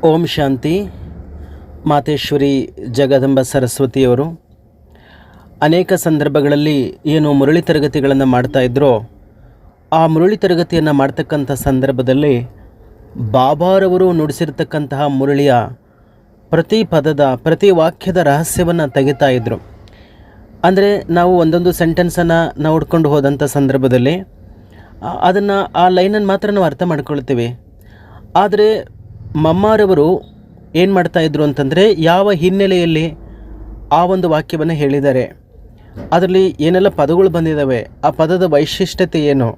ಓಂ ಶಾಂತಿ. ಮಾತೇಶ್ವರಿ ಜಗದಂಬ ಸರಸ್ವತಿಯವರು ಅನೇಕ ಸಂದರ್ಭಗಳಲ್ಲಿ ಏನು ಮುರಳಿ ತರಗತಿಗಳನ್ನು ಮಾಡ್ತಾಯಿದ್ರೋ ಆ ಮುರಳಿ ತರಗತಿಯನ್ನು ಮಾಡ್ತಕ್ಕಂಥ ಸಂದರ್ಭದಲ್ಲಿ ಬಾಬಾರವರು ನುಡಿಸಿರ್ತಕ್ಕಂತಹ ಮುರಳಿಯ ಪ್ರತಿ ಪದದ ಪ್ರತಿ ವಾಕ್ಯದ ರಹಸ್ಯವನ್ನು ತೆಗಿತಾ ಇದ್ದರು. ಅಂದರೆ ನಾವು ಒಂದೊಂದು ಸೆಂಟೆನ್ಸನ್ನು ನಾವು ಹುಡ್ಕೊಂಡು ಹೋದಂಥ ಸಂದರ್ಭದಲ್ಲಿ ಅದನ್ನು ಆ ಲೈನನ್ನು ಮಾತ್ರ ನಾವು ಅರ್ಥ ಮಾಡ್ಕೊಳ್ತೀವಿ. ಆದರೆ ಮಮ್ಮಾರವರು ಏನು ಮಾಡ್ತಾಯಿದ್ರು ಅಂತಂದರೆ, ಯಾವ ಹಿನ್ನೆಲೆಯಲ್ಲಿ ಆ ಒಂದು ವಾಕ್ಯವನ್ನು ಹೇಳಿದ್ದಾರೆ, ಅದರಲ್ಲಿ ಏನೆಲ್ಲ ಪದಗಳು ಬಂದಿದ್ದಾವೆ, ಆ ಪದದ ವೈಶಿಷ್ಟ್ಯತೆ ಏನು,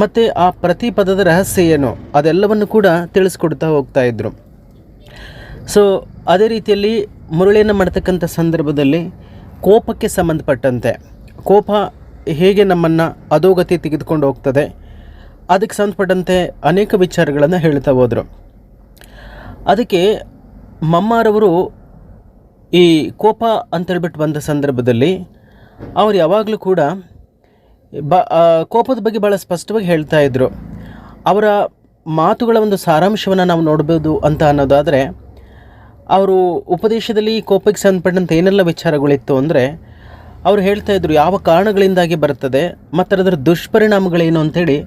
ಮತ್ತು ಆ ಪ್ರತಿ ಪದದ ರಹಸ್ಯ ಏನು, ಅದೆಲ್ಲವನ್ನು ಕೂಡ ತಿಳಿಸ್ಕೊಡ್ತಾ ಹೋಗ್ತಾಯಿದ್ರು. ಸೊ ಅದೇ ರೀತಿಯಲ್ಲಿ ಮುರಳಿಯನ್ನು ಮಾಡ್ತಕ್ಕಂಥ ಸಂದರ್ಭದಲ್ಲಿ ಕೋಪಕ್ಕೆ ಸಂಬಂಧಪಟ್ಟಂತೆ, ಕೋಪ ಹೇಗೆ ನಮ್ಮನ್ನು ಅಧೋಗತಿ ತೆಗೆದುಕೊಂಡು ಹೋಗ್ತದೆ, ಅದಕ್ಕೆ ಸಂಬಂಧಪಟ್ಟಂತೆ ಅನೇಕ ವಿಚಾರಗಳನ್ನು ಹೇಳ್ತಾ ಹೋದರು. ಅದಕ್ಕೆ ಮಮ್ಮಾರವರು ಈ ಕೋಪ ಅಂತೇಳ್ಬಿಟ್ಟು ಬಂದ ಸಂದರ್ಭದಲ್ಲಿ ಅವರು ಯಾವಾಗಲೂ ಕೂಡ ಕೋಪದ ಬಗ್ಗೆ ಭಾಳ ಸ್ಪಷ್ಟವಾಗಿ ಹೇಳ್ತಾ ಇದ್ದರು. ಅವರ ಮಾತುಗಳ ಒಂದು ಸಾರಾಂಶವನ್ನು ನಾವು ನೋಡ್ಬೋದು ಅಂತ ಅನ್ನೋದಾದರೆ, ಅವರು ಉಪದೇಶದಲ್ಲಿ ಕೋಪಕ್ಕೆ ಸಂಬಂಧಪಟ್ಟಂತೆ ಏನೆಲ್ಲ ವಿಚಾರಗಳಿತ್ತು ಅಂದರೆ, ಅವರು ಹೇಳ್ತಾ ಇದ್ರು ಯಾವ ಕಾರಣಗಳಿಂದಾಗಿ ಬರ್ತದೆ ಮತ್ತು ಅದರ ದುಷ್ಪರಿಣಾಮಗಳೇನು ಅಂಥೇಳಿ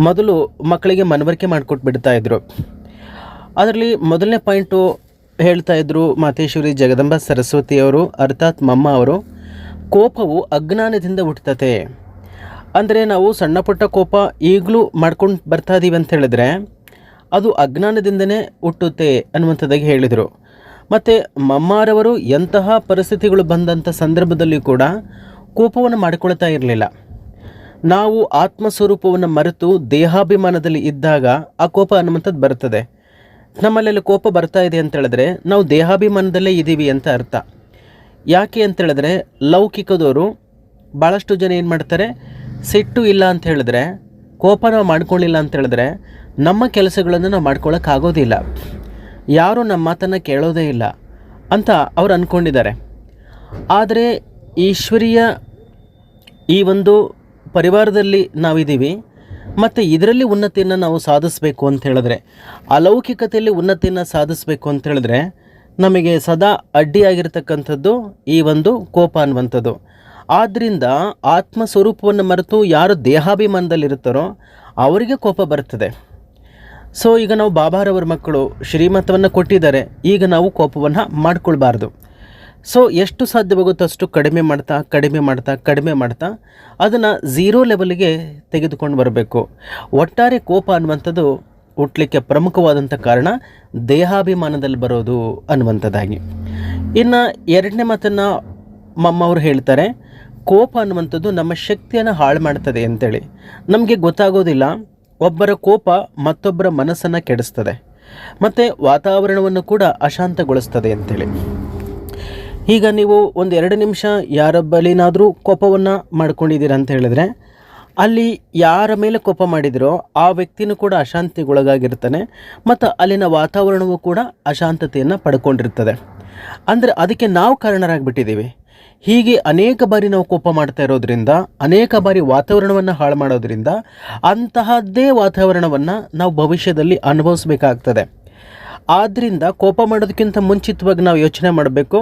ಮೊದಲು ಮಕ್ಕಳಿಗೆ ಮನವರಿಕೆ ಮಾಡಿಕೊಟ್ಬಿಡ್ತಾ ಇದ್ರು. ಅದರಲ್ಲಿ ಮೊದಲನೇ ಪಾಯಿಂಟು ಹೇಳ್ತಾ ಇದ್ದರು ಮಾತೇಶ್ವರಿ ಜಗದಂಬ ಸರಸ್ವತಿಯವರು, ಅರ್ಥಾತ್ ಮಮ್ಮ ಅವರು, ಕೋಪವು ಅಜ್ಞಾನದಿಂದ ಹುಟ್ಟುತ್ತದೆ. ಅಂದರೆ ನಾವು ಸಣ್ಣ ಪುಟ್ಟ ಕೋಪ ಈಗಲೂ ಮಾಡ್ಕೊಂಡು ಬರ್ತಾ ಇದ್ದೀವಿ ಅಂತ ಹೇಳಿದ್ರೆ ಅದು ಅಜ್ಞಾನದಿಂದನೇ ಹುಟ್ಟುತ್ತೆ ಅನ್ನುವಂಥದ್ದಾಗಿ ಹೇಳಿದರು. ಮತ್ತು ಮಮ್ಮಾರವರು ಎಂತಹ ಪರಿಸ್ಥಿತಿಗಳು ಬಂದಂಥ ಸಂದರ್ಭದಲ್ಲಿ ಕೂಡ ಕೋಪವನ್ನು ಮಾಡಿಕೊಳ್ತಾ ಇರಲಿಲ್ಲ. ನಾವು ಆತ್ಮಸ್ವರೂಪವನ್ನು ಮರೆತು ದೇಹಾಭಿಮಾನದಲ್ಲಿ ಇದ್ದಾಗ ಆ ಕೋಪ ಅನ್ನುವಂಥದ್ದು ಬರ್ತದೆ. ನಮ್ಮಲ್ಲೆಲ್ಲ ಕೋಪ ಬರ್ತಾ ಇದೆ ಅಂತೇಳಿದ್ರೆ ನಾವು ದೇಹಾಭಿಮಾನದಲ್ಲೇ ಇದ್ದೀವಿ ಅಂತ ಅರ್ಥ. ಯಾಕೆ ಅಂತೇಳಿದ್ರೆ ಲೌಕಿಕದವರು ಭಾಳಷ್ಟು ಜನ ಏನು ಮಾಡ್ತಾರೆ, ಸಿಟ್ಟು ಇಲ್ಲ ಅಂತ ಹೇಳಿದ್ರೆ, ಕೋಪ ನಾವು ಮಾಡ್ಕೊಳ್ಳಿಲ್ಲ ಅಂತೇಳಿದ್ರೆ ನಮ್ಮ ಕೆಲಸಗಳನ್ನು ನಾವು ಮಾಡ್ಕೊಳ್ಳೋಕ್ಕಾಗೋದಿಲ್ಲ, ಯಾರೂ ನಮ್ಮ ಮಾತನ್ನು ಕೇಳೋದೇ ಇಲ್ಲ ಅಂತ ಅವ್ರು ಅಂದ್ಕೊಂಡಿದ್ದಾರೆ. ಆದರೆ ಈಶ್ವರೀಯ ಈ ಒಂದು ಪರಿವಾರದಲ್ಲಿ ನಾವಿದ್ದೀವಿ ಮತ್ತು ಇದರಲ್ಲಿ ಉನ್ನತಿಯನ್ನು ನಾವು ಸಾಧಿಸಬೇಕು ಅಂತ ಹೇಳಿದ್ರೆ, ಅಲೌಕಿಕತೆಯಲ್ಲಿ ಉನ್ನತಿಯನ್ನು ಸಾಧಿಸಬೇಕು ಅಂತ ಹೇಳಿದ್ರೆ ನಮಗೆ ಸದಾ ಅಡ್ಡಿಯಾಗಿರ್ತಕ್ಕಂಥದ್ದು ಈ ಒಂದು ಕೋಪ ಅನ್ನುವಂಥದ್ದು. ಆದ್ದರಿಂದ ಆತ್ಮ ಸ್ವರೂಪವನ್ನು ಮರೆತು ಯಾರು ದೇಹಾಭಿಮಾನದಲ್ಲಿರ್ತಾರೋ ಅವರಿಗೆ ಕೋಪ ಬರ್ತದೆ. ಸೊ ಈಗ ನಾವು ಬಾಬಾರವರ ಮಕ್ಕಳು ಶ್ರೀಮತವನ್ನು ಕೊಟ್ಟಿದ್ದಾರೆ, ಈಗ ನಾವು ಕೋಪವನ್ನು ಮಾಡಿಕೊಳ್ಬಾರ್ದು. ಸೊ ಎಷ್ಟು ಸಾಧ್ಯವಾಗುತ್ತೋ ಅಷ್ಟು ಕಡಿಮೆ ಮಾಡ್ತಾ ಅದನ್ನು ಝೀರೋ ಲೆವೆಲ್ಗೆ ತೆಗೆದುಕೊಂಡು ಬರಬೇಕು. ಒಟ್ಟಾರೆ ಕೋಪ ಅನ್ನುವಂಥದ್ದು ಹುಟ್ಟಲಿಕ್ಕೆ ಪ್ರಮುಖವಾದಂಥ ಕಾರಣ ದೇಹಾಭಿಮಾನದಲ್ಲಿ ಬರೋದು ಅನ್ನುವಂಥದ್ದಾಗಿ. ಇನ್ನು ಎರಡನೇ ಮಾತನ್ನು ಮಮ್ಮವರು ಹೇಳ್ತಾರೆ, ಕೋಪ ಅನ್ನುವಂಥದ್ದು ನಮ್ಮ ಶಕ್ತಿಯನ್ನು ಹಾಳು ಮಾಡ್ತದೆ ಅಂತೇಳಿ. ನಮಗೆ ಗೊತ್ತಾಗೋದಿಲ್ಲ, ಒಬ್ಬರ ಕೋಪ ಮತ್ತೊಬ್ಬರ ಮನಸ್ಸನ್ನು ಕೆಡಿಸ್ತದೆ ಮತ್ತು ವಾತಾವರಣವನ್ನು ಕೂಡ ಅಶಾಂತಗೊಳಿಸ್ತದೆ ಅಂತೇಳಿ. ಈಗ ನೀವು ಒಂದು 2 ನಿಮಿಷ ಯಾರ ಬಳಿನಾದರೂ ಕೋಪವನ್ನು ಮಾಡ್ಕೊಂಡಿದ್ದೀರ ಅಂತ ಹೇಳಿದ್ರೆ, ಅಲ್ಲಿ ಯಾರ ಮೇಲೆ ಕೋಪ ಮಾಡಿದಿರೋ ಆ ವ್ಯಕ್ತಿನೂ ಕೂಡ ಅಶಾಂತಿಗೊಳಗಾಗಿರ್ತಾನೆ ಮತ್ತು ಅಲ್ಲಿನ ವಾತಾವರಣವೂ ಕೂಡ ಅಶಾಂತತೆಯನ್ನು ಪಡ್ಕೊಂಡಿರ್ತದೆ. ಅಂದರೆ ಅದಕ್ಕೆ ನಾವು ಕಾರಣರಾಗಿಬಿಟ್ಟಿದ್ದೀವಿ. ಹೀಗೆ ಅನೇಕ ಬಾರಿ ನಾವು ಕೋಪ ಮಾಡ್ತಾ ಇರೋದ್ರಿಂದ, ಅನೇಕ ಬಾರಿ ವಾತಾವರಣವನ್ನು ಹಾಳು ಮಾಡೋದ್ರಿಂದ ಅಂತಹದ್ದೇ ವಾತಾವರಣವನ್ನು ನಾವು ಭವಿಷ್ಯದಲ್ಲಿ ಅನುಭವಿಸಬೇಕಾಗ್ತದೆ. ಆದ್ದರಿಂದ ಕೋಪ ಮಾಡೋದಕ್ಕಿಂತ ಮುಂಚಿತವಾಗಿ ನಾವು ಯೋಚನೆ ಮಾಡಬೇಕು,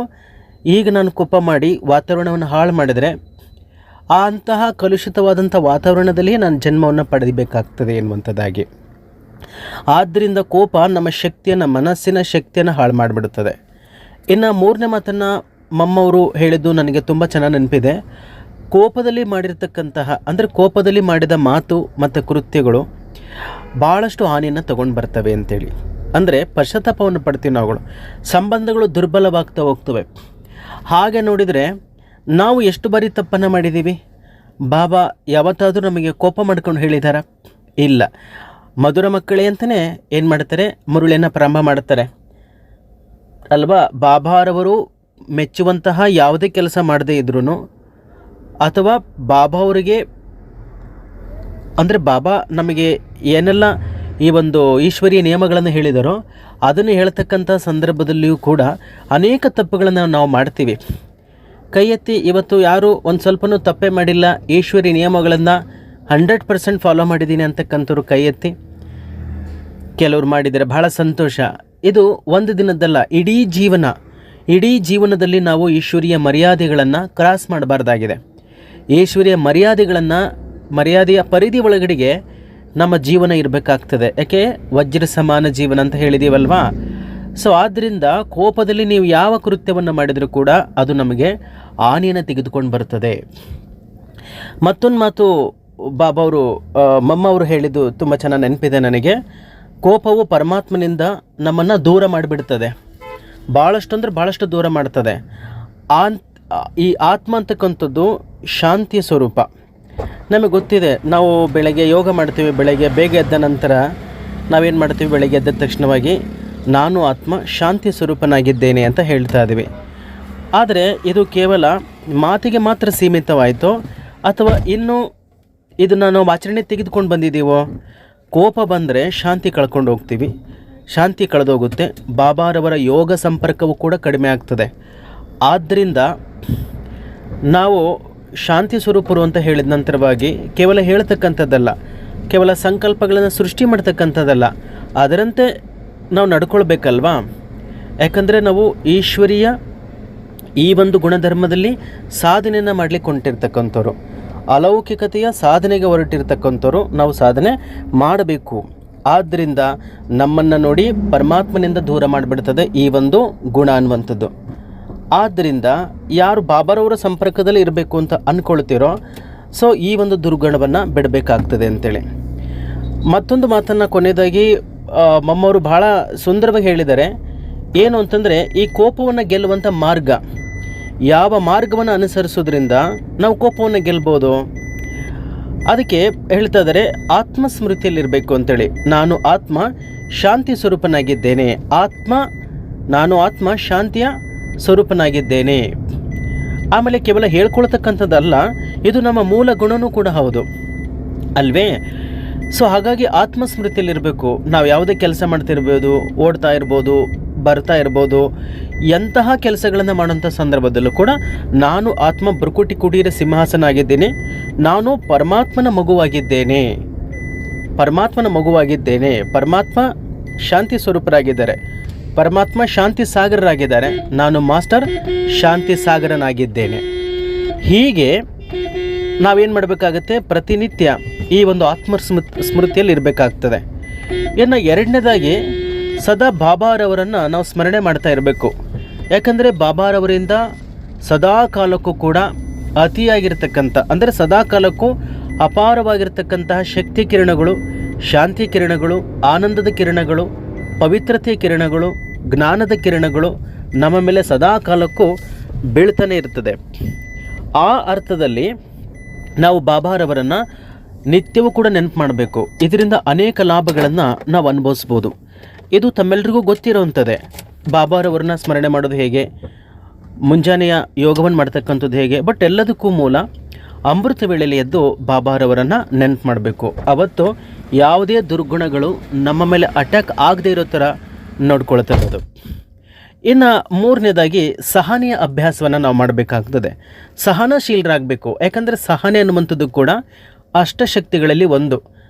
ಈಗ ನಾನು ಕೋಪ ಮಾಡಿ ವಾತಾವರಣವನ್ನು ಹಾಳು ಮಾಡಿದರೆ ಅಂತಹ ಕಲುಷಿತವಾದಂಥ ವಾತಾವರಣದಲ್ಲಿ ನಾನು ಜನ್ಮವನ್ನು ಪಡೆಯಬೇಕಾಗ್ತದೆ ಎನ್ನುವಂಥದ್ದಾಗಿ. ಆದ್ದರಿಂದ ಕೋಪ ನಮ್ಮ ಶಕ್ತಿಯನ್ನು, ಮನಸ್ಸಿನ ಶಕ್ತಿಯನ್ನು ಹಾಳು ಮಾಡಿಬಿಡುತ್ತದೆ. ಇನ್ನು ಮೂರನೇ ಮಾತನ್ನು ಮಮ್ಮವರು ಹೇಳಿದ್ದು ನನಗೆ ತುಂಬ ಚೆನ್ನಾಗಿ ನೆನಪಿದೆ. ಕೋಪದಲ್ಲಿ ಮಾಡಿರ್ತಕ್ಕಂತಹ, ಅಂದರೆ ಕೋಪದಲ್ಲಿ ಮಾಡಿದ ಮಾತು ಮತ್ತು ಕೃತ್ಯಗಳು ಭಾಳಷ್ಟು ಹಾನಿಯನ್ನು ತಗೊಂಡು ಬರ್ತವೆ ಅಂತೇಳಿ. ಅಂದರೆ ಪಶ್ಚಾತ್ತಾಪವನ್ನು ಪಡ್ತೀವಿ ನಾವುಗಳು, ಸಂಬಂಧಗಳು ದುರ್ಬಲವಾಗ್ತಾ ಹೋಗ್ತವೆ. ಹಾಗೆ ನೋಡಿದರೆ ನಾವು ಎಷ್ಟು ಬಾರಿ ತಪ್ಪನ್ನು ಮಾಡಿದ್ದೀವಿ. ಬಾಬಾ ಯಾವತ್ತಾದರೂ ನಮಗೆ ಕೋಪ ಮಾಡ್ಕೊಂಡು ಹೇಳಿದಾರ? ಇಲ್ಲ. ಮಧುರ ಮಕ್ಕಳೇ ಅಂತಲೇ ಏನು ಮಾಡ್ತಾರೆ, ಮುರುಳಿಯನ್ನು ಪ್ರಾರಂಭ ಮಾಡ್ತಾರೆ ಅಲ್ವಾ. ಬಾಬಾರವರು ಮೆಚ್ಚುವಂತಹ ಯಾವುದೇ ಕೆಲಸ ಮಾಡದೇ ಇದ್ರೂ, ಅಥವಾ ಬಾಬಾ ಅವರಿಗೆ, ಅಂದರೆ ಬಾಬಾ ನಮಗೆ ಏನೆಲ್ಲ ಈ ಒಂದು ಈಶ್ವರೀಯ ನಿಯಮಗಳನ್ನು ಹೇಳಿದಾರೋ ಅದನ್ನು ಹೇಳ್ತಕ್ಕಂಥ ಸಂದರ್ಭದಲ್ಲಿಯೂ ಕೂಡ ಅನೇಕ ತಪ್ಪುಗಳನ್ನು ನಾವು ಮಾಡ್ತೀವಿ. ಕೈ ಎತ್ತಿ ಇವತ್ತು ಯಾರು ಒಂದು ಸ್ವಲ್ಪನೂ ತಪ್ಪೇ ಮಾಡಿಲ್ಲ, ಈಶ್ವರಿ ನಿಯಮಗಳನ್ನು 100% ಫಾಲೋ ಮಾಡಿದ್ದೀನಿ ಅಂತಕ್ಕಂಥವ್ರು ಕೈ ಎತ್ತಿ. ಕೆಲವ್ರು ಮಾಡಿದರೆ ಭಾಳ ಸಂತೋಷ. ಇದು ಒಂದು ದಿನದ್ದಲ್ಲ, ಇಡೀ ಜೀವನದಲ್ಲಿ ನಾವು ಈಶ್ವರಿಯ ಮರ್ಯಾದೆಗಳನ್ನು ಕ್ರಾಸ್ ಮಾಡಬಾರ್ದಾಗಿದೆ. ಈಶ್ವರಿಯ ಮರ್ಯಾದೆಯ ಪರಿಧಿ ಒಳಗಡೆಗೆ ನಮ್ಮ ಜೀವನ ಇರಬೇಕಾಗ್ತದೆ. ಯಾಕೆ ವಜ್ರ ಸಮಾನ ಜೀವನ ಅಂತ ಹೇಳಿದ್ದೀವಲ್ವಾ. ಸೊ ಆದ್ದರಿಂದ ಕೋಪದಲ್ಲಿ ನೀವು ಯಾವ ಕೃತ್ಯವನ್ನು ಮಾಡಿದರೂ ಕೂಡ ಅದು ನಮಗೆ ಹಾನಿಯನ್ನು ತೆಗೆದುಕೊಂಡು ಬರ್ತದೆ. ಮತ್ತೊಂದು ಮಾತು ಬಾಬಾ ಅವರು ಮಮ್ಮ ಅವರು ಹೇಳಿದ್ದು ತುಂಬ ಚೆನ್ನಾಗಿ ನೆನಪಿದೆ ನನಗೆ. ಕೋಪವು ಪರಮಾತ್ಮನಿಂದ ನಮ್ಮನ್ನು ದೂರ ಮಾಡಿಬಿಡ್ತದೆ, ಭಾಳಷ್ಟು ದೂರ ಮಾಡ್ತದೆ. ಈ ಆತ್ಮ ಅಂತಕ್ಕಂಥದ್ದು ಶಾಂತಿಯ ಸ್ವರೂಪ. ನಮಗೆ ಗೊತ್ತಿದೆ, ನಾವು ಬೆಳಗ್ಗೆ ಯೋಗ ಮಾಡ್ತೀವಿ, ಬೆಳಗ್ಗೆ ಬೇಗ ಎದ್ದ ನಂತರ ನಾವೇನು ಮಾಡ್ತೀವಿ, ಬೆಳಗ್ಗೆ ಎದ್ದ ತಕ್ಷಣವಾಗಿ ನಾನು ಆತ್ಮ ಶಾಂತಿ ಸ್ವರೂಪನಾಗಿದ್ದೇನೆ ಅಂತ ಹೇಳ್ತಾ ಇದ್ದೀವಿ. ಆದರೆ ಇದು ಕೇವಲ ಮಾತಿಗೆ ಮಾತ್ರ ಸೀಮಿತವಾಯಿತು ಅಥವಾ ಇನ್ನೂ ಇದನ್ನು ನಾವು ಆಚರಣೆ ತೆಗೆದುಕೊಂಡು ಬಂದಿದ್ದೀವೋ? ಕೋಪ ಬಂದರೆ ಶಾಂತಿ ಕಳ್ಕೊಂಡು ಹೋಗ್ತೀವಿ, ಶಾಂತಿ ಕಳೆದೋಗುತ್ತೆ, ಬಾಬಾರವರ ಯೋಗ ಸಂಪರ್ಕವೂ ಕೂಡ ಕಡಿಮೆ ಆಗ್ತದೆ. ಆದ್ದರಿಂದ ನಾವು ಶಾಂತಿ ಸ್ವರೂಪರು ಅಂತ ಹೇಳಿದ ನಂತರವಾಗಿ ಕೇವಲ ಹೇಳ್ತಕ್ಕಂಥದ್ದಲ್ಲ, ಕೇವಲ ಸಂಕಲ್ಪಗಳನ್ನು ಸೃಷ್ಟಿ ಮಾಡ್ತಕ್ಕಂಥದ್ದಲ್ಲ, ಅದರಂತೆ ನಾವು ನಡ್ಕೊಳ್ಬೇಕಲ್ವಾ. ಯಾಕಂದರೆ ನಾವು ಈಶ್ವರಿಯ ಈ ಒಂದು ಗುಣಧರ್ಮದಲ್ಲಿ ಸಾಧನೆಯನ್ನು ಮಾಡಲಿಕ್ಕೆ ಹೊಂಟಿರ್ತಕ್ಕಂಥವ್ರು, ಅಲೌಕಿಕತೆಯ ಸಾಧನೆಗೆ ಹೊರಟಿರ್ತಕ್ಕಂಥವ್ರು, ನಾವು ಸಾಧನೆ ಮಾಡಬೇಕು. ಆದ್ದರಿಂದ ನಮ್ಮನ್ನು ನೋಡಿ ಪರಮಾತ್ಮನಿಂದ ದೂರ ಮಾಡಿಬಿಡ್ತದೆ ಈ ಒಂದು ಗುಣ ಅನ್ನುವಂಥದ್ದು. ಆದ್ದರಿಂದ ಯಾರು ಬಾಬಾರವರ ಸಂಪರ್ಕದಲ್ಲಿ ಇರಬೇಕು ಅಂತ ಅಂದ್ಕೊಳ್ತೀರೋ, ಸೊ ಈ ಒಂದು ದುರ್ಗುಣವನ್ನು ಬಿಡಬೇಕಾಗ್ತದೆ ಅಂತೇಳಿ. ಮತ್ತೊಂದು ಮಾತನ್ನು ಕೊನೆಯದಾಗಿ ಮಮ್ಮವರು ಬಹಳ ಸುಂದರವಾಗಿ ಹೇಳಿದ್ದಾರೆ. ಏನು ಅಂತಂದರೆ, ಈ ಕೋಪವನ್ನು ಗೆಲ್ಲುವಂಥ ಮಾರ್ಗ, ಯಾವ ಮಾರ್ಗವನ್ನು ಅನುಸರಿಸೋದ್ರಿಂದ ನಾವು ಕೋಪವನ್ನು ಗೆಲ್ಬೋದು, ಅದಕ್ಕೆ ಹೇಳ್ತಾ ಇದ್ದಾರೆ ಆತ್ಮಸ್ಮೃತಿಯಲ್ಲಿರಬೇಕು ಅಂತೇಳಿ. ನಾನು ಆತ್ಮ ಶಾಂತಿ ಸ್ವರೂಪನಾಗಿದ್ದೇನೆ, ನಾನು ಆತ್ಮ ಶಾಂತಿಯ ಸ್ವರೂಪನಾಗಿದ್ದೇನೆ. ಆಮೇಲೆ ಕೇವಲ ಹೇಳ್ಕೊಳ್ತಕ್ಕಂಥದ್ದಲ್ಲ, ಇದು ನಮ್ಮ ಮೂಲ ಗುಣನೂ ಕೂಡ ಹೌದು ಅಲ್ವೇ. ಸೊ ಹಾಗಾಗಿ ಆತ್ಮಸ್ಮೃತಿಯಲ್ಲಿರಬೇಕು. ನಾವು ಯಾವುದೇ ಕೆಲಸ ಮಾಡ್ತಿರ್ಬೋದು, ಓಡ್ತಾ ಇರ್ಬೋದು, ಬರ್ತಾ ಇರ್ಬೋದು, ಎಂತಹ ಕೆಲಸಗಳನ್ನು ಮಾಡೋಂಥ ಸಂದರ್ಭದಲ್ಲೂ ಕೂಡ ನಾನು ಆತ್ಮ ಭೃಕುಟಿ ಕುಟೀರ ಸಿಂಹಾಸನ ಆಗಿದ್ದೇನೆ, ನಾನು ಪರಮಾತ್ಮನ ಮಗುವಾಗಿದ್ದೇನೆ, ಪರಮಾತ್ಮ ಶಾಂತಿ ಸ್ವರೂಪರಾಗಿದ್ದಾರೆ, ಪರಮಾತ್ಮ ಶಾಂತಿ ಸಾಗರರಾಗಿದ್ದಾರೆ, ನಾನು ಮಾಸ್ಟರ್ ಶಾಂತಿ ಸಾಗರನಾಗಿದ್ದೇನೆ. ಹೀಗೆ ನಾವೇನು ಮಾಡಬೇಕಾಗತ್ತೆ, ಪ್ರತಿನಿತ್ಯ ಈ ಒಂದು ಸ್ಮೃತಿಯಲ್ಲಿ ಇರಬೇಕಾಗ್ತದೆ. ಇನ್ನು ಎರಡನೇದಾಗಿ ಸದಾ ಬಾಬಾರವರನ್ನು ನಾವು ಸ್ಮರಣೆ ಮಾಡ್ತಾ ಇರಬೇಕು. ಯಾಕಂದರೆ ಬಾಬಾರವರಿಂದ ಸದಾ ಕಾಲಕ್ಕೂ ಕೂಡ ಅತಿಯಾಗಿರ್ತಕ್ಕಂಥ, ಅಂದರೆ ಸದಾ ಕಾಲಕ್ಕೂ ಅಪಾರವಾಗಿರ್ತಕ್ಕಂತಹ ಶಕ್ತಿ ಕಿರಣಗಳು, ಶಾಂತಿ ಕಿರಣಗಳು, ಆನಂದದ ಕಿರಣಗಳು, ಪವಿತ್ರತೆಯ ಕಿರಣಗಳು, ಜ್ಞಾನದ ಕಿರಣಗಳು ನಮ್ಮ ಮೇಲೆ ಸದಾ ಕಾಲಕ್ಕೂ ಬೀಳ್ತಾನೆ ಇರ್ತದೆ. ಆ ಅರ್ಥದಲ್ಲಿ ನಾವು ಬಾಬಾರವರನ್ನು ನಿತ್ಯವೂ ಕೂಡ ನೆನಪು ಮಾಡಬೇಕು. ಇದರಿಂದ ಅನೇಕ ಲಾಭಗಳನ್ನು ನಾವು ಅನುಭವಿಸ್ಬೋದು. ಇದು ತಮ್ಮೆಲ್ಲರಿಗೂ ಗೊತ್ತಿರೋವಂಥದ್ದೇ. ಬಾಬಾರವರನ್ನ ಸ್ಮರಣೆ ಮಾಡೋದು ಹೇಗೆ, ಮುಂಜಾನೆಯ ಯೋಗವನ್ನು ಮಾಡ್ತಕ್ಕಂಥದ್ದು ಹೇಗೆ, ಬಟ್ ಎಲ್ಲದಕ್ಕೂ ಮೂಲ ಅಮೃತ ವೇಳೆಯಲ್ಲಿ ಎದ್ದು ಬಾಬಾರವರನ್ನು ನೆನಪು ಮಾಡಬೇಕು. ಅವತ್ತು ಯಾವುದೇ ದುರ್ಗುಣಗಳು ನಮ್ಮ ಮೇಲೆ ಅಟ್ಯಾಕ್ ಆಗದೇ ಇರೋ ಥರ ನೋಡ್ಕೊಳ್ತಿರೋದು. ಇನ್ನು ಮೂರನೇದಾಗಿ ಸಹನೆಯ ಅಭ್ಯಾಸವನ್ನು ನಾವು ಮಾಡಬೇಕಾಗ್ತದೆ. ಸಹನಶೀಲರಾಗಬೇಕು. ಯಾಕಂದರೆ ಸಹನೆ ಅನ್ನುವಂಥದ್ದು ಕೂಡ ಅಷ್ಟಶಕ್ತಿಗಳಲ್ಲಿ ಒಂದು.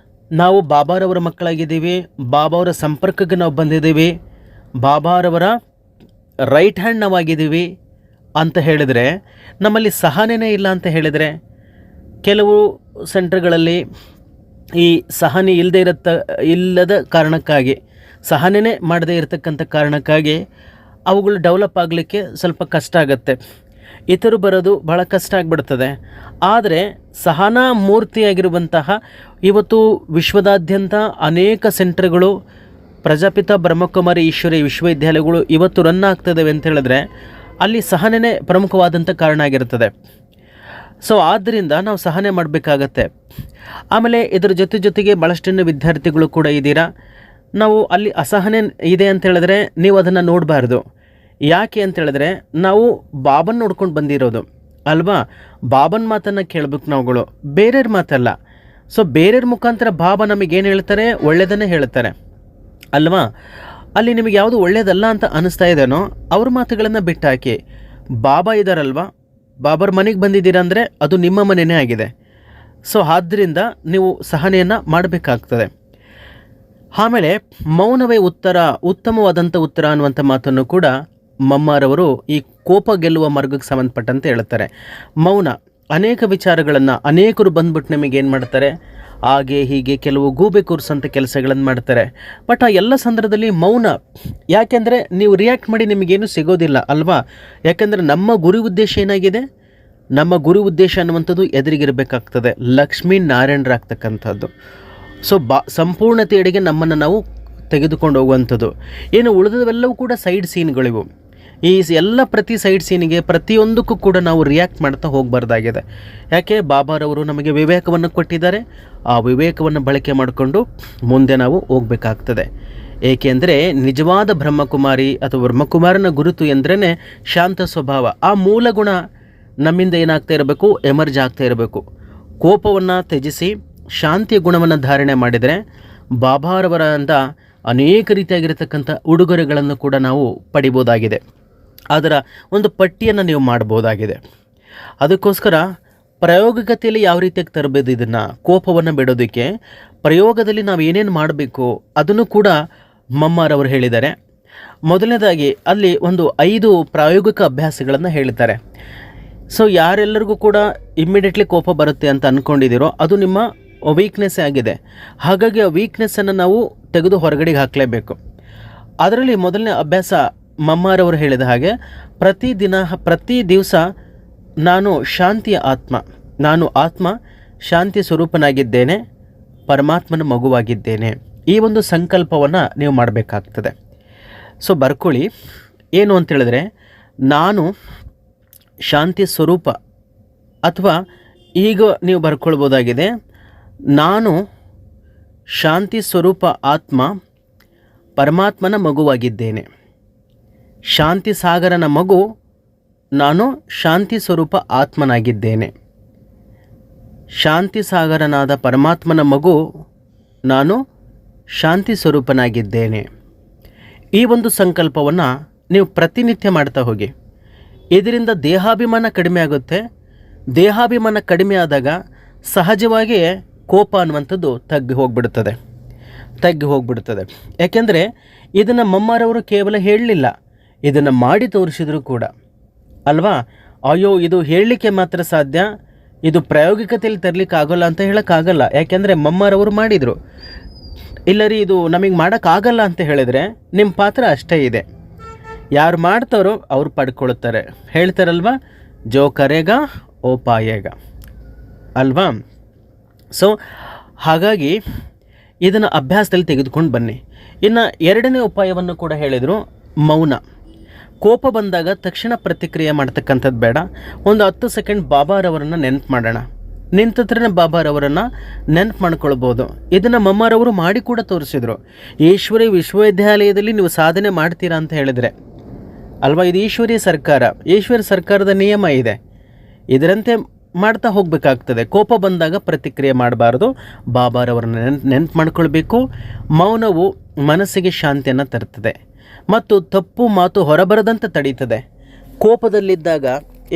ನಾವು ಬಾಬಾರವರ ಮಕ್ಕಳಾಗಿದ್ದೀವಿ, ಬಾಬಾವರ ಸಂಪರ್ಕಕ್ಕೆ ನಾವು ಬಂದಿದ್ದೀವಿ, ಬಾಬಾರವರ ರೈಟ್ ಹ್ಯಾಂಡ್ ನಾವಾಗಿದ್ದೀವಿ ಅಂತ ಹೇಳಿದರೆ, ನಮ್ಮಲ್ಲಿ ಸಹನೆನೇ ಇಲ್ಲ ಅಂತ ಹೇಳಿದರೆ, ಕೆಲವು ಸೆಂಟರ್ಗಳಲ್ಲಿ ಈ ಸಹನೆ ಇಲ್ಲದ ಕಾರಣಕ್ಕಾಗಿ, ಸಹನೆನೇ ಮಾಡದೇ ಇರತಕ್ಕಂಥ ಕಾರಣಕ್ಕಾಗಿ ಅವುಗಳು ಡೆವಲಪ್ ಆಗಲಿಕ್ಕೆ ಸ್ವಲ್ಪ ಕಷ್ಟ ಆಗುತ್ತೆ, ಇತರು ಬರೋದು ಭಾಳ ಕಷ್ಟ ಆಗಿಬಿಡ್ತದೆ. ಆದರೆ ಸಹನಾ ಮೂರ್ತಿಯಾಗಿರುವಂತಹ ಇವತ್ತು ವಿಶ್ವದಾದ್ಯಂತ ಅನೇಕ ಸೆಂಟರ್ಗಳು, ಪ್ರಜಾಪಿತ ಬ್ರಹ್ಮಕುಮಾರಿ ಈಶ್ವರಿ ವಿಶ್ವವಿದ್ಯಾಲಯಗಳು ಇವತ್ತು ರನ್ ಆಗ್ತದವೆ ಅಂತ ಹೇಳಿದ್ರೆ ಅಲ್ಲಿ ಸಹನೆನೇ ಪ್ರಮುಖವಾದಂಥ ಕಾರಣ ಆಗಿರ್ತದೆ. ಸೊ ಆದ್ದರಿಂದ ನಾವು ಸಹನೆ ಮಾಡಬೇಕಾಗತ್ತೆ. ಆಮೇಲೆ ಇದರ ಜೊತೆಗೆ ಭಾಳಷ್ಟು ವಿದ್ಯಾರ್ಥಿಗಳು ಕೂಡ ಇದ್ದೀರಾ, ನಾವು ಅಲ್ಲಿ ಅಸಹನೆ ಇದೆ ಅಂತ ಹೇಳಿದ್ರೆ ನೀವು ಅದನ್ನು ನೋಡಬಾರ್ದು. ಯಾಕೆ ಅಂತ ಹೇಳಿದ್ರೆ ನಾವು ಬಾಬನ್ ನೋಡ್ಕೊಂಡು ಬಂದಿರೋದು ಅಲ್ವಾ, ಬಾಬನ್ ಮಾತನ್ನು ಕೇಳಬೇಕು ನಾವುಗಳು, ಬೇರೆಯವ್ರ ಮಾತಲ್ಲ. ಸೊ ಬೇರೆಯವ್ರ ಮುಖಾಂತರ ಬಾಬಾ ನಮಗೇನು ಹೇಳ್ತಾರೆ, ಒಳ್ಳೆಯದನ್ನೇ ಹೇಳ್ತಾರೆ ಅಲ್ವಾ. ಅಲ್ಲಿ ನಿಮಗೆ ಯಾವುದು ಒಳ್ಳೆಯದಲ್ಲ ಅಂತ ಅನ್ನಿಸ್ತಾ ಇದೆನೋ ಅವ್ರ ಮಾತುಗಳನ್ನು ಬಿಟ್ಟಾಕಿ. ಬಾಬಾ ಇದ್ದಾರಲ್ವ, ಬಾಬರ್ ಮನೆಗೆ ಬಂದಿದ್ದೀರಾ ಅಂದರೆ ಅದು ನಿಮ್ಮ ಮನೆಯೇ ಆಗಿದೆ. ಸೊ ಆದ್ದರಿಂದ ನೀವು ಸಹನೆಯನ್ನು ಮಾಡಬೇಕಾಗ್ತದೆ. ಆಮೇಲೆ ಮೌನವೇ ಉತ್ತರ, ಉತ್ತಮವಾದಂಥ ಉತ್ತರ ಅನ್ನುವಂಥ ಮಾತನ್ನು ಕೂಡ ಮಮ್ಮಾರವರು ಈ ಕೋಪ ಗೆಲ್ಲುವ ಮಾರ್ಗಕ್ಕೆ ಸಂಬಂಧಪಟ್ಟಂತೆ ಹೇಳ್ತಾರೆ. ಮೌನ ಅನೇಕ ವಿಚಾರಗಳನ್ನು ಅನೇಕರು ಬಂದ್ಬಿಟ್ಟು ನಿಮಗೆ ಏನು ಮಾಡ್ತಾರೆ, ಹಾಗೆ ಹೀಗೆ ಕೆಲವು ಗೂಬೆ ಕೂರಿಸೋಂಥ ಕೆಲಸಗಳನ್ನು ಮಾಡ್ತಾರೆ. ಬಟ್ ಆ ಎಲ್ಲ ಸಂದರ್ಭದಲ್ಲಿ ಮೌನ, ಯಾಕೆಂದರೆ ನೀವು ರಿಯಾಕ್ಟ್ ಮಾಡಿ ನಿಮಗೇನು ಸಿಗೋದಿಲ್ಲ ಅಲ್ವಾ. ಯಾಕೆಂದರೆ ನಮ್ಮ ಗುರಿ ಉದ್ದೇಶ ಏನಾಗಿದೆ, ನಮ್ಮ ಗುರಿ ಉದ್ದೇಶ ಅನ್ನುವಂಥದ್ದು ಎದುರಿಗಿರಬೇಕಾಗ್ತದೆ, ಲಕ್ಷ್ಮೀ ನಾರಾಯಣರಾಗ್ತಕ್ಕಂಥದ್ದು. ಸೊ ಸಂಪೂರ್ಣತೆಯಡೆಗೆ ನಮ್ಮನ್ನು ನಾವು ತೆಗೆದುಕೊಂಡು ಹೋಗುವಂಥದ್ದು. ಏನು ಉಳಿದವೆಲ್ಲವೂ ಕೂಡ ಸೈಡ್ ಸೀನ್ಗಳಿವು. ಈ ಎಲ್ಲ ಪ್ರತಿ ಸೈಡ್ ಸೀನಿಗೆ ಪ್ರತಿಯೊಂದಕ್ಕೂ ಕೂಡ ನಾವು ರಿಯಾಕ್ಟ್ ಮಾಡ್ತಾ ಹೋಗಬಾರ್ದಾಗಿದೆ. ಯಾಕೆ, ಬಾಬಾರವರು ನಮಗೆ ವಿವೇಕವನ್ನು ಕೊಟ್ಟಿದ್ದಾರೆ. ಆ ವಿವೇಕವನ್ನು ಬಳಕೆ ಮಾಡಿಕೊಂಡು ಮುಂದೆ ನಾವು ಹೋಗಬೇಕಾಗ್ತದೆ. ಏಕೆಂದರೆ ನಿಜವಾದ ಬ್ರಹ್ಮಕುಮಾರಿ ಅಥವಾ ಬ್ರಹ್ಮಕುಮಾರನ ಗುರುತು ಎಂದ್ರೇ ಶಾಂತ ಸ್ವಭಾವ. ಆ ಮೂಲ ಗುಣ ನಮ್ಮಿಂದ ಏನಾಗ್ತಾ ಇರಬೇಕು, ಎಮರ್ಜ್ ಆಗ್ತಾ ಇರಬೇಕು. ಕೋಪವನ್ನು ತ್ಯಜಿಸಿ ಶಾಂತಿಯ ಗುಣವನ್ನು ಧಾರಣೆ ಮಾಡಿದರೆ ಬಾಬಾರವರಿಂದ ಅನೇಕ ರೀತಿಯಾಗಿರತಕ್ಕಂಥ ಉಡುಗೊರೆಗಳನ್ನು ಕೂಡ ನಾವು ಪಡಿಬೋದಾಗಿದೆ. ಅದರ ಒಂದು ಪಟ್ಟಿಯನ್ನು ನೀವು ಮಾಡ್ಬೋದಾಗಿದೆ. ಅದಕ್ಕೋಸ್ಕರ ಪ್ರಾಯೋಗಿಕತೆಯಲ್ಲಿ ಯಾವ ರೀತಿಯಾಗಿ ತರಬೇಕು, ಇದನ್ನು ಕೋಪವನ್ನು ಬಿಡೋದಕ್ಕೆ ಪ್ರಯೋಗದಲ್ಲಿ ನಾವು ಏನೇನು ಮಾಡಬೇಕು ಅದನ್ನು ಕೂಡ ಮಮ್ಮಾರವರು ಹೇಳಿದ್ದಾರೆ. ಮೊದಲನೇದಾಗಿ ಅಲ್ಲಿ ಒಂದು 5 ಪ್ರಾಯೋಗಿಕ ಅಭ್ಯಾಸಗಳನ್ನು ಹೇಳ್ತಾರೆ. ಸೊ ಯಾರೆಲ್ಲರಿಗೂ ಕೂಡ ಇಮ್ಮಿಡಿಯೇಟ್ಲಿ ಕೋಪ ಬರುತ್ತೆ ಅಂತ ಅಂದ್ಕೊಂಡಿದ್ದೀರೋ ಅದು ನಿಮ್ಮ ವೀಕ್ನೆಸ್ಸೇ ಆಗಿದೆ. ಹಾಗಾಗಿ ಆ ವೀಕ್ನೆಸ್ಸನ್ನು ನಾವು ತೆಗೆದು ಹೊರಗಡೆಗೆ ಹಾಕಲೇಬೇಕು. ಅದರಲ್ಲಿ ಮೊದಲನೇ ಅಭ್ಯಾಸ ಮಮ್ಮಾರವರು ಹೇಳಿದ ಹಾಗೆ ಪ್ರತಿ ದಿವಸ ನಾನು ಶಾಂತಿಯ ಆತ್ಮ, ನಾನು ಆತ್ಮ ಶಾಂತಿ ಸ್ವರೂಪನಾಗಿದ್ದೇನೆ, ಪರಮಾತ್ಮನ ಮಗುವಾಗಿದ್ದೇನೆ. ಈ ಒಂದು ಸಂಕಲ್ಪವನ್ನು ನೀವು ಮಾಡಬೇಕಾಗ್ತದೆ. ಸೊ ಬರ್ಕೊಳ್ಳಿ, ಏನು ಅಂತೇಳಿದ್ರೆ ನಾನು ಶಾಂತಿ ಸ್ವರೂಪ, ಅಥವಾ ಈಗ ನೀವು ಬರ್ಕೊಳ್ಬೋದಾಗಿದೆ, ನಾನು ಶಾಂತಿ ಸ್ವರೂಪ ಆತ್ಮ ಪರಮಾತ್ಮನ ಮಗುವಾಗಿದ್ದೇನೆ. ಶಾಂತಿ ಸಾಗರನ ಮಗು ನಾನು, ಶಾಂತಿ ಸ್ವರೂಪ ಆತ್ಮನಾಗಿದ್ದೇನೆ. ಶಾಂತಿ ಸಾಗರನಾದ ಪರಮಾತ್ಮನ ಮಗು ನಾನು, ಶಾಂತಿ ಸ್ವರೂಪನಾಗಿದ್ದೇನೆ. ಈ ಒಂದು ಸಂಕಲ್ಪವನ್ನು ನೀವು ಪ್ರತಿನಿತ್ಯ ಮಾಡ್ತಾ ಹೋಗಿ. ಇದರಿಂದ ದೇಹಾಭಿಮಾನ ಕಡಿಮೆ ಆಗುತ್ತೆ. ದೇಹಾಭಿಮಾನ ಕಡಿಮೆ ಆದಾಗ ಸಹಜವಾಗಿಯೇ ಕೋಪ ಅನ್ನುವಂಥದ್ದು ತಗ್ಗಿ ಹೋಗ್ಬಿಡುತ್ತದೆ. ಯಾಕೆಂದರೆ ಇದನ್ನು ಮಮ್ಮಾರವರು ಕೇವಲ ಹೇಳಲಿಲ್ಲ, ಇದನ್ನು ಮಾಡಿ ತೋರಿಸಿದ್ರು ಕೂಡ ಅಲ್ವಾ. ಅಯ್ಯೋ ಇದು ಹೇಳಲಿಕ್ಕೆ ಮಾತ್ರ ಸಾಧ್ಯ, ಇದು ಪ್ರಾಯೋಗಿಕತೆಯಲ್ಲಿ ತರಲಿಕ್ಕೆ ಆಗೋಲ್ಲ ಅಂತ ಹೇಳೋಕ್ಕಾಗಲ್ಲ. ಯಾಕೆಂದರೆ ಮಮ್ಮಾರವರು ಮಾಡಿದರು. ಇಲ್ಲ ರೀ ಇದು ನಮಗೆ ಮಾಡೋಕ್ಕಾಗಲ್ಲ ಅಂತ ಹೇಳಿದರೆ ನಿಮ್ಮ ಪಾತ್ರ ಅಷ್ಟೇ ಇದೆ. ಯಾರು ಮಾಡ್ತಾರೋ ಅವ್ರು ಪಡ್ಕೊಳ್ತಾರೆ. ಹೇಳ್ತಾರಲ್ವ, ಜೋ ಕರೆಗ ಓ ಪಾಯೇಗ ಅಲ್ವಾ. ಸೊ ಹಾಗಾಗಿ ಇದನ್ನು ಅಭ್ಯಾಸದಲ್ಲಿ ತೆಗೆದುಕೊಂಡು ಬನ್ನಿ. ಇನ್ನು ಎರಡನೇ ಉಪಾಯವನ್ನು ಕೂಡ ಹೇಳಿದರು, ಮೌನ. ಕೋಪ ಬಂದಾಗ ತಕ್ಷಣ ಪ್ರತಿಕ್ರಿಯೆ ಮಾಡ್ತಕ್ಕಂಥದ್ದು ಬೇಡ. ಒಂದು 10 ಸೆಕೆಂಡ್ ಬಾಬಾರವರನ್ನು ನೆನಪು ಮಾಡೋಣ. ನಿಂತತ್ರನೇ ಬಾಬಾರವರನ್ನು ನೆನಪು ಮಾಡ್ಕೊಳ್ಬೋದು. ಇದನ್ನು ಮಮ್ಮಾರವರು ಮಾಡಿ ಕೂಡ ತೋರಿಸಿದರು. ಈಶ್ವರಿ ವಿಶ್ವವಿದ್ಯಾಲಯದಲ್ಲಿ ನೀವು ಸಾಧನೆ ಮಾಡ್ತೀರಾ ಅಂತ ಹೇಳಿದರೆ ಅಲ್ವಾ, ಇದು ಈಶ್ವರೀಯ ಸರ್ಕಾರ, ಈಶ್ವರ ಸರ್ಕಾರದ ನಿಯಮ ಇದೆ. ಇದರಂತೆ ಮಾಡ್ತಾ ಹೋಗಬೇಕಾಗ್ತದೆ. ಕೋಪ ಬಂದಾಗ ಪ್ರತಿಕ್ರಿಯೆ ಮಾಡಬಾರ್ದು, ಬಾಬಾರವರನ್ನು ನೆನಪು ಮಾಡ್ಕೊಳ್ಬೇಕು. ಮೌನವು ಮನಸ್ಸಿಗೆ ಶಾಂತಿಯನ್ನು ತರ್ತದೆ ಮತ್ತು ತಪ್ಪು ಮಾತು ಹೊರಬರದಂತೆ ತಡೀತದೆ. ಕೋಪದಲ್ಲಿದ್ದಾಗ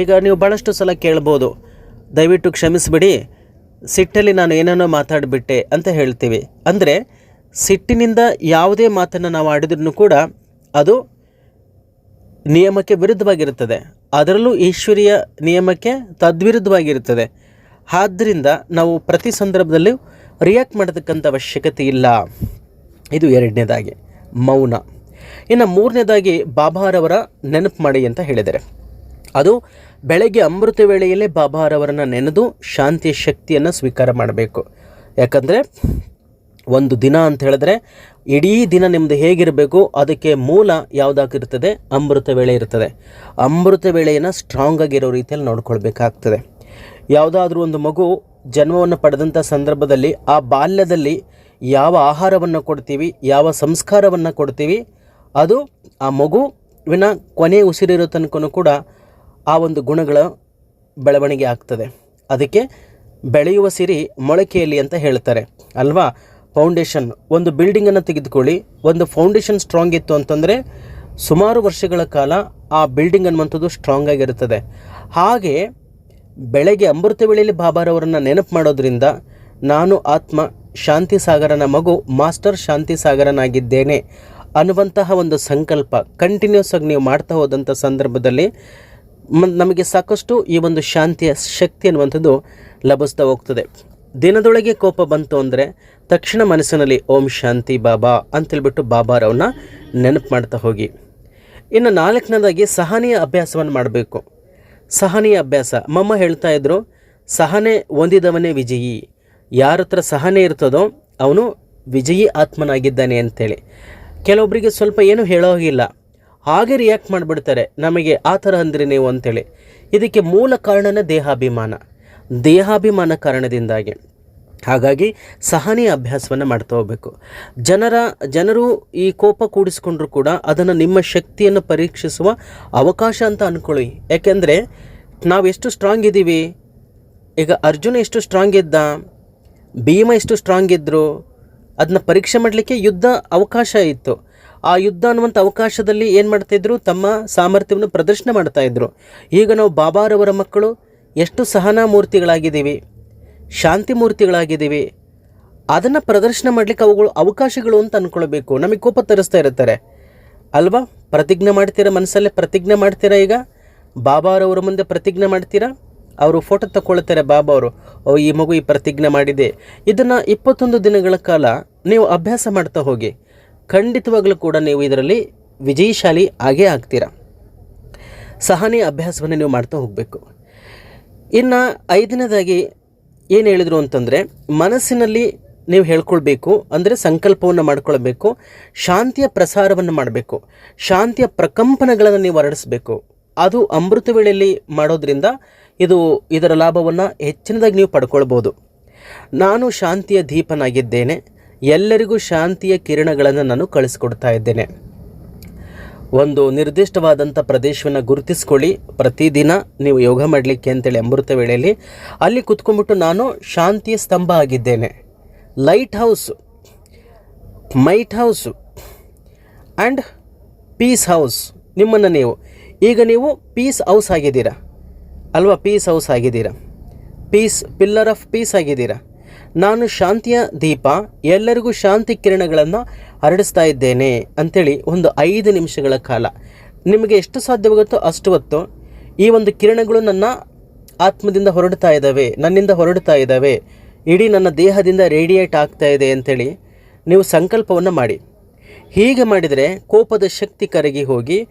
ಈಗ ನೀವು ಭಾಳಷ್ಟು ಸಲ ಕೇಳ್ಬೋದು, ದಯವಿಟ್ಟು ಕ್ಷಮಿಸಿಬಿಡಿ, ಸಿಟ್ಟಲ್ಲಿ ನಾನು ಏನೇನೋ ಮಾತಾಡಿಬಿಟ್ಟೆ ಅಂತ ಹೇಳ್ತೀವಿ. ಅಂದರೆ ಸಿಟ್ಟಿನಿಂದ ಯಾವುದೇ ಮಾತನ್ನು ನಾವು ಆಡಿದ್ರೂ ಕೂಡ ಅದು ನಿಯಮಕ್ಕೆ ವಿರುದ್ಧವಾಗಿರುತ್ತದೆ. ಅದರಲ್ಲೂ ಈಶ್ವರೀಯ ನಿಯಮಕ್ಕೆ ತದ್ವಿರುದ್ಧವಾಗಿರುತ್ತದೆ. ಆದ್ದರಿಂದ ನಾವು ಪ್ರತಿ ಸಂದರ್ಭದಲ್ಲೂ ರಿಯಾಕ್ಟ್ ಮಾಡತಕ್ಕಂಥ ಅವಶ್ಯಕತೆ ಇಲ್ಲ. ಇದು ಎರಡನೇದಾಗಿ ಮೌನ. ಇನ್ನು ಮೂರನೇದಾಗಿ ಬಾಬಾರವರ ನೆನಪು ಮಾಡಿ ಅಂತ ಹೇಳಿದ್ದಾರೆ. ಅದು ಬೆಳಗ್ಗೆ ಅಮೃತ ವೇಳೆಯಲ್ಲೇ ಬಾಬಾರವರನ್ನು ನೆನೆದು ಶಾಂತಿಯ ಶಕ್ತಿಯನ್ನು ಸ್ವೀಕಾರ ಮಾಡಬೇಕು. ಯಾಕಂದರೆ ಒಂದು ದಿನ ಅಂತ ಹೇಳಿದ್ರೆ ಇಡೀ ದಿನ ನಿಮ್ಮದು ಹೇಗಿರಬೇಕು, ಅದಕ್ಕೆ ಮೂಲ ಯಾವುದಾಗಿರ್ತದೆ, ಅಮೃತ ವೇಳೆ ಇರ್ತದೆ. ಅಮೃತ ವೇಳೆಯನ್ನು ಸ್ಟ್ರಾಂಗ್ ಆಗಿರೋ ರೀತಿಯಲ್ಲಿ ನೋಡ್ಕೊಳ್ಬೇಕಾಗ್ತದೆ. ಯಾವುದಾದ್ರೂ ಒಂದು ಮಗು ಜನ್ಮವನ್ನು ಪಡೆದಂಥ ಸಂದರ್ಭದಲ್ಲಿ ಆ ಬಾಲ್ಯದಲ್ಲಿ ಯಾವ ಆಹಾರವನ್ನು ಕೊಡ್ತೀವಿ, ಯಾವ ಸಂಸ್ಕಾರವನ್ನು ಕೊಡ್ತೀವಿ, ಅದು ಆ ಮಗುವಿನ ಕೊನೆಯ ಉಸಿರಿರೋ ತನಕ ಕೂಡ ಆ ಒಂದು ಗುಣಗಳ ಬೆಳವಣಿಗೆ ಆಗ್ತದೆ. ಅದಕ್ಕೆ ಬೆಳೆಯುವ ಸಿರಿ ಮೊಳಕೆಯಲ್ಲಿ ಅಂತ ಹೇಳ್ತಾರೆ ಅಲ್ವಾ. ಫೌಂಡೇಶನ್, ಒಂದು ಬಿಲ್ಡಿಂಗನ್ನು ತೆಗೆದುಕೊಳ್ಳಿ, ಒಂದು ಫೌಂಡೇಶನ್ ಸ್ಟ್ರಾಂಗ್ ಇತ್ತು ಅಂತಂದರೆ ಸುಮಾರು ವರ್ಷಗಳ ಕಾಲ ಆ ಬಿಲ್ಡಿಂಗ್ ಅನ್ನುವಂಥದ್ದು ಸ್ಟ್ರಾಂಗ್ ಆಗಿರುತ್ತದೆ. ಹಾಗೆ ಬೆಳಗ್ಗೆ ಅಮೃತ ವೇಳೆಯಲ್ಲಿ ಬಾಬಾರವರನ್ನು ನೆನಪು ಮಾಡೋದ್ರಿಂದ ನಾನು ಆತ್ಮ ಶಾಂತಿ ಸಾಗರನ ಮಗು ಮಾಸ್ಟರ್ ಶಾಂತಿ ಸಾಗರನಾಗಿದ್ದೇನೆ ಅನ್ನುವಂತಹ ಒಂದು ಸಂಕಲ್ಪ ಕಂಟಿನ್ಯೂಸ್ ಆಗಿ ನೀವು ಮಾಡ್ತಾ ಹೋದಂಥ ಸಂದರ್ಭದಲ್ಲಿ ನಮಗೆ ಸಾಕಷ್ಟು ಈ ಒಂದು ಶಾಂತಿಯ ಶಕ್ತಿ ಅನ್ನುವಂಥದ್ದು ಲಭಿಸ್ತಾ ಹೋಗ್ತದೆ. ದಿನದೊಳಗೆ ಕೋಪ ಬಂತು ಅಂದರೆ ತಕ್ಷಣ ಮನಸ್ಸಿನಲ್ಲಿ ಓಂ ಶಾಂತಿ ಬಾಬಾ ಅಂತೇಳ್ಬಿಟ್ಟು ಬಾಬಾರವನ್ನ ನೆನಪು ಮಾಡ್ತಾ ಹೋಗಿ. ಇನ್ನು 4ನೇದಾಗಿ ಸಹನೆಯ ಅಭ್ಯಾಸವನ್ನು ಮಾಡಬೇಕು. ಸಹನೆಯ ಅಭ್ಯಾಸ ಮಮ್ಮ ಹೇಳ್ತಾ ಇದ್ರು, ಸಹನೆ ಹೊಂದಿದವನೇ ವಿಜಯಿ. ಯಾರ ಹತ್ರ ಸಹನೆ ಇರ್ತದೋ ಅವನು ವಿಜಯಿ ಆತ್ಮನಾಗಿದ್ದಾನೆ ಅಂತೇಳಿ. ಕೆಲವೊಬ್ಬರಿಗೆ ಸ್ವಲ್ಪ ಏನು ಹೇಳೋಗಿಲ್ಲ, ಹಾಗೆ ರಿಯಾಕ್ಟ್ ಮಾಡಿಬಿಡ್ತಾರೆ, ನಮಗೆ ಆ ಥರ ಅಂದ್ರಿ ನೀವು ಅಂತೇಳಿ. ಇದಕ್ಕೆ ಮೂಲ ಕಾರಣನೇ ದೇಹಾಭಿಮಾನ ಕಾರಣದಿಂದಾಗಿ. ಹಾಗಾಗಿ ಸಹನೆಯ ಅಭ್ಯಾಸವನ್ನು ಮಾಡ್ತಾ ಹೋಗಬೇಕು. ಜನರು ಈ ಕೋಪ ಕೂಡಿಸ್ಕೊಂಡ್ರೂ ಕೂಡ ಅದನ್ನು ನಿಮ್ಮ ಶಕ್ತಿಯನ್ನು ಪರೀಕ್ಷಿಸುವ ಅವಕಾಶ ಅಂತ ಅಂದ್ಕೊಳ್ಳಿ. ಯಾಕೆಂದರೆ ನಾವೆಷ್ಟು ಸ್ಟ್ರಾಂಗ್ ಇದ್ದೀವಿ. ಈಗ ಅರ್ಜುನ ಎಷ್ಟು ಸ್ಟ್ರಾಂಗ್ ಇದ್ದ, ಭೀಮ ಎಷ್ಟು ಸ್ಟ್ರಾಂಗ್ ಇದ್ದರು, ಅದನ್ನ ಪರೀಕ್ಷೆ ಮಾಡಲಿಕ್ಕೆ ಯುದ್ಧ ಅವಕಾಶ ಇತ್ತು. ಆ ಯುದ್ಧ ಅನ್ನುವಂಥ ಅವಕಾಶದಲ್ಲಿ ಏನು ಮಾಡ್ತಾಯಿದ್ರು, ತಮ್ಮ ಸಾಮರ್ಥ್ಯವನ್ನು ಪ್ರದರ್ಶನ ಮಾಡ್ತಾಯಿದ್ರು. ಈಗ ನಾವು ಬಾಬಾರವರ ಮಕ್ಕಳು ಎಷ್ಟು ಸಹನಾ ಮೂರ್ತಿಗಳಾಗಿದ್ದೀವಿ, ಶಾಂತಿ ಮೂರ್ತಿಗಳಾಗಿದ್ದೀವಿ. ಅದನ್ನು ಪ್ರದರ್ಶನ ಮಾಡಲಿಕ್ಕೆ ಅವುಗಳು ಅವಕಾಶಗಳು ಅಂತ ಅಂದ್ಕೊಳ್ಬೇಕು. ನಮಗೆ ಕೋಪ ತರಿಸ್ತಾ ಇರ್ತಾರೆ ಅಲ್ವಾ? ಪ್ರತಿಜ್ಞೆ ಮಾಡ್ತೀರಾ, ಮನಸ್ಸಲ್ಲೇ ಪ್ರತಿಜ್ಞೆ ಮಾಡ್ತೀರಾ. ಈಗ ಬಾಬಾರವರ ಮುಂದೆ ಪ್ರತಿಜ್ಞೆ ಮಾಡ್ತೀರಾ, ಅವರು ಫೋಟೋ ತಗೊಳ್ತಾರೆ ಬಾಬಾ ಅವರು, ಈ ಮಗು ಈ ಪ್ರತಿಜ್ಞೆ ಮಾಡಿದೆ. ಇದನ್ನು 21 ದಿನಗಳ ಕಾಲ ನೀವು ಅಭ್ಯಾಸ ಮಾಡ್ತಾ ಹೋಗಿ. ಖಂಡಿತವಾಗಲೂ ಕೂಡ ನೀವು ಇದರಲ್ಲಿ ವಿಜಯಶಾಲಿ ಆಗೇ ಆಗ್ತೀರಾ. ಸಹನೆಯ ಅಭ್ಯಾಸವನ್ನು ನೀವು ಮಾಡ್ತಾ ಹೋಗಬೇಕು. ಇನ್ನು 5ನೇದಾಗಿ ಏನು ಹೇಳಿದರು ಅಂತಂದರೆ, ಮನಸ್ಸಿನಲ್ಲಿ ನೀವು ಹೇಳ್ಕೊಳ್ಬೇಕು, ಅಂದರೆ ಸಂಕಲ್ಪವನ್ನು ಮಾಡ್ಕೊಳ್ಬೇಕು, ಶಾಂತಿಯ ಪ್ರಸಾರವನ್ನು ಮಾಡಬೇಕು, ಶಾಂತಿಯ ಪ್ರಕಂಪನಗಳನ್ನು ನೀವು ಹರಡಿಸ್ಬೇಕು. ಅದು ಅಮೃತ ವೇಳೆಯಲ್ಲಿ ಮಾಡೋದ್ರಿಂದ ಇದರ ಲಾಭವನ್ನು ಹೆಚ್ಚಿನದಾಗಿ ನೀವು ಪಡ್ಕೊಳ್ಬೋದು. ನಾನು ಶಾಂತಿಯ ದೀಪನಾಗಿದ್ದೇನೆ, ಎಲ್ಲರಿಗೂ ಶಾಂತಿಯ ಕಿರಣಗಳನ್ನು ನಾನು ಕಳಿಸ್ಕೊಡ್ತಾ ಇದ್ದೇನೆ. ಒಂದು ನಿರ್ದಿಷ್ಟವಾದಂಥ ಪ್ರದೇಶವನ್ನು ಗುರುತಿಸ್ಕೊಳ್ಳಿ. ಪ್ರತಿದಿನ ನೀವು ಯೋಗ ಮಾಡಲಿಕ್ಕೆ ಅಂತೇಳಿ ಅಮೃತ ವೇಳೆಯಲ್ಲಿ ಅಲ್ಲಿ ಕುತ್ಕೊಂಡ್ಬಿಟ್ಟು ನಾನು ಶಾಂತಿಯ ಸ್ತಂಭ ಆಗಿದ್ದೇನೆ, light house, might house and peace house. ನಿಮ್ಮನ್ನು ಈಗ ನೀವು ಪೀಸ್ ಹೌಸ್ ಆಗಿದ್ದೀರಾ ಅಲ್ವಾ? ಪೀಸ್ ಹೌಸ್ ಆಗಿದ್ದೀರಾ, ಪಿಲ್ಲರ್ ಆಫ್ ಪೀಸ್ ಆಗಿದ್ದೀರಾ. ನಾನು ಶಾಂತಿಯ ದೀಪ, ಎಲ್ಲರಿಗೂ ಶಾಂತಿ ಕಿರಣಗಳನ್ನು ಹರಡಿಸ್ತಾ ಇದ್ದೇನೆ ಅಂಥೇಳಿ ಒಂದು 5 ನಿಮಿಷಗಳ ಕಾಲ ನಿಮಗೆ ಎಷ್ಟು ಸಾಧ್ಯವಾಗುತ್ತೋ ಅಷ್ಟು ಹೊತ್ತು ಈ ಒಂದು ಕಿರಣಗಳು ನನ್ನ ಆತ್ಮದಿಂದ ಹೊರಡ್ತಾ ಇದ್ದಾವೆ, ನನ್ನಿಂದ ಹೊರಡ್ತಾ ಇದ್ದಾವೆ, ಇಡೀ ನನ್ನ ದೇಹದಿಂದ ರೇಡಿಯೇಟ್ ಆಗ್ತಾ ಇದೆ ಅಂಥೇಳಿ ನೀವು ಸಂಕಲ್ಪವನ್ನು ಮಾಡಿ. ಹೀಗೆ ಮಾಡಿದರೆ ಕೋಪದ ಶಕ್ತಿ ಕರಗಿ ಹೋಗಿ,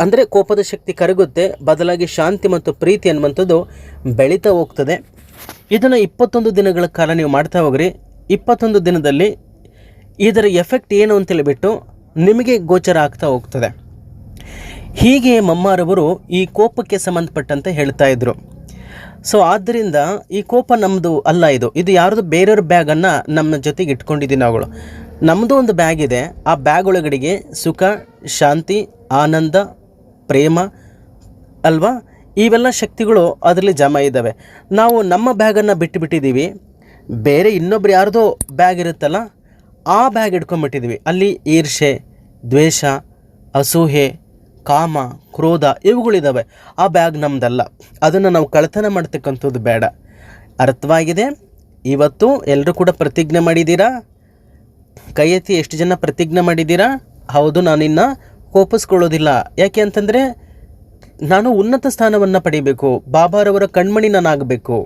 ಅಂದರೆ ಕೋಪದ ಶಕ್ತಿ ಕರಗುತ್ತೆ, ಬದಲಾಗಿ ಶಾಂತಿ ಮತ್ತು ಪ್ರೀತಿ ಅನ್ನುವಂಥದ್ದು ಬೆಳೀತಾ ಹೋಗ್ತದೆ. ಇದನ್ನು 21 ದಿನಗಳ ಕಾಲ ನೀವು ಮಾಡ್ತಾ ಹೋಗ್ರಿ. 21 ದಿನದಲ್ಲಿ ಇದರ ಎಫೆಕ್ಟ್ ಏನು ಅಂತೇಳಿಬಿಟ್ಟು ನಿಮಗೆ ಗೋಚರ ಆಗ್ತಾ ಹೋಗ್ತದೆ. ಹೀಗೆ ಮಮ್ಮಾರವರು ಈ ಕೋಪಕ್ಕೆ ಸಂಬಂಧಪಟ್ಟಂತೆ ಹೇಳ್ತಾ ಇದ್ರು. ಸೊ ಆದ್ದರಿಂದ ಈ ಕೋಪ ನಮ್ಮದು ಅಲ್ಲ, ಇದು ಯಾರ್ದು ಬೇರೆಯವ್ರ ಬ್ಯಾಗನ್ನು ನಮ್ಮ ಜೊತೆಗೆ ಇಟ್ಕೊಂಡಿದ್ದೀವಿ ನಾವುಗಳು. ನಮ್ಮದು ಒಂದು ಬ್ಯಾಗ್ ಇದೆ, ಆ ಬ್ಯಾಗ್ ಒಳಗಡೆಗೆ ಸುಖ, ಶಾಂತಿ, ಆನಂದ, ಪ್ರೇಮ ಅಲ್ವಾ, ಇವೆಲ್ಲ ಶಕ್ತಿಗಳು ಅದರಲ್ಲಿ ಜಮಾ ಇದ್ದಾವೆ. ನಾವು ನಮ್ಮ ಬ್ಯಾಗನ್ನು ಬಿಟ್ಟಿದ್ದೀವಿ, ಬೇರೆ ಇನ್ನೊಬ್ರು ಯಾರ್ದೋ ಬ್ಯಾಗ್ ಇರುತ್ತಲ್ಲ ಆ ಬ್ಯಾಗ್ ಇಟ್ಕೊಂಡ್ಬಿಟ್ಟಿದ್ದೀವಿ. ಅಲ್ಲಿ ಈರ್ಷೆ, ದ್ವೇಷ, ಅಸೂಹೆ, ಕಾಮ, ಕ್ರೋಧ ಇವುಗಳಿದ್ದಾವೆ. ಆ ಬ್ಯಾಗ್ ನಮ್ಮದಲ್ಲ. ಅದನ್ನು ನಾವು ಕಳ್ಳತನ ಮಾಡ್ತಕ್ಕಂಥದ್ದು ಬೇಡ. ಅರ್ಥವಾಗಿದೆ? ಇವತ್ತು ಎಲ್ಲರೂ ಕೂಡ ಪ್ರತಿಜ್ಞೆ ಮಾಡಿದ್ದೀರಾ? ಕೈ ಎತ್ತಿ ಎಷ್ಟು ಜನ ಪ್ರತಿಜ್ಞೆ ಮಾಡಿದ್ದೀರಾ? ಹೌದು, ನಾನಿನ್ನು ಕೋಪಿಸ್ಕೊಳ್ಳೋದಿಲ್ಲ. ಯಾಕೆ ಅಂತಂದರೆ ನಾನು ಉನ್ನತ ಸ್ಥಾನವನ್ನು ಪಡಿಬೇಕು, ಬಾಬಾರವರ ಕಣ್ಮಣಿ ನಾನಾಗಬೇಕು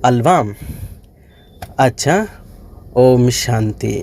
ಅಲ್ವಾ? ಅಚ್ಚಾ, ಓಂ ಶಾಂತಿ.